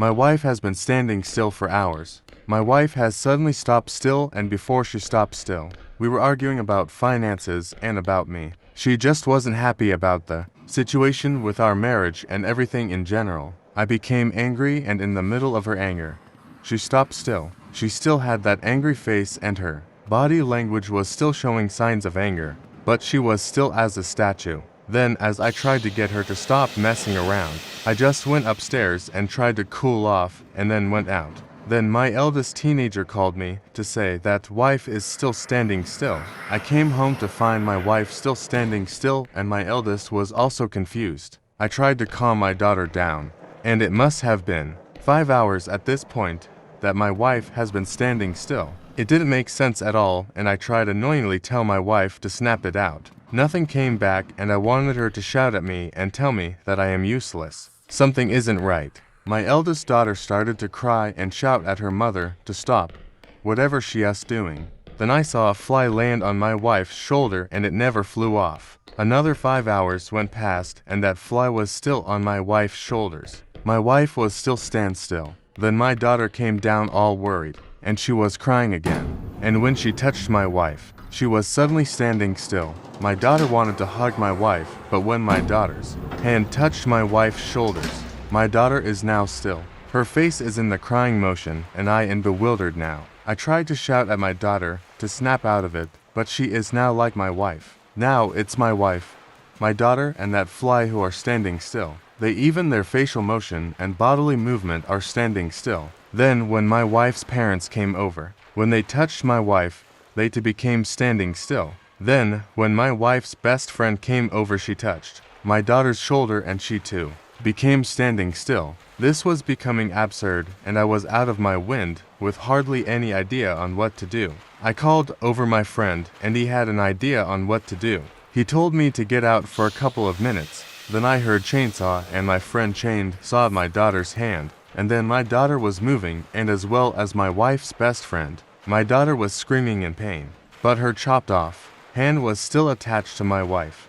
My wife has been standing still for hours. My wife has suddenly stopped still, and before she stopped still, we were arguing about finances and about me. She just wasn't happy about the situation with our marriage and everything in general. I became angry, and in the middle of her anger, she stopped still. She still had that angry face, and her body language was still showing signs of anger, but she was still as a statue. Then, as I tried to get her to stop messing around, I just went upstairs and tried to cool off, and then went out. Then my eldest teenager called me to say that wife is still standing still. I came home to find my wife still standing still, and my eldest was also confused. I tried to calm my daughter down, and it must have been 5 hours at this point that my wife has been standing still. It didn't make sense at all, and I tried annoyingly tell my wife to snap it out. Nothing came back, and I wanted her to shout at me and tell me that I am useless. Something isn't right. My eldest daughter started to cry and shout at her mother to stop whatever she was doing. Then I saw a fly land on my wife's shoulder, and it never flew off. Another 5 hours went past, and that fly was still on my wife's shoulders. My wife was still stand still. Then my daughter came down all worried, and she was crying again. And when she touched my wife, she was suddenly standing still. My daughter wanted to hug my wife, but when my daughter's hand touched my wife's shoulders, my daughter is now still. Her face is in the crying motion, and I am bewildered now. I tried to shout at my daughter to snap out of it, but she is now like my wife. Now it's my wife, my daughter, and that fly who are standing still. They even their facial motion and bodily movement are standing still. Then when my wife's parents came over, when they touched my wife, they too became standing still. Then when my wife's best friend came over, she touched my daughter's shoulder, and she too became standing still. This was becoming absurd, and I was out of my wind with hardly any idea on what to do. I called over my friend, and he had an idea on what to do. He told me to get out for a couple of minutes. Then I heard chainsaw, and my friend chainsawed my daughter's hand, and then my daughter was moving, and as well as my wife's best friend. My daughter was screaming in pain, but her chopped off hand was still attached to my wife.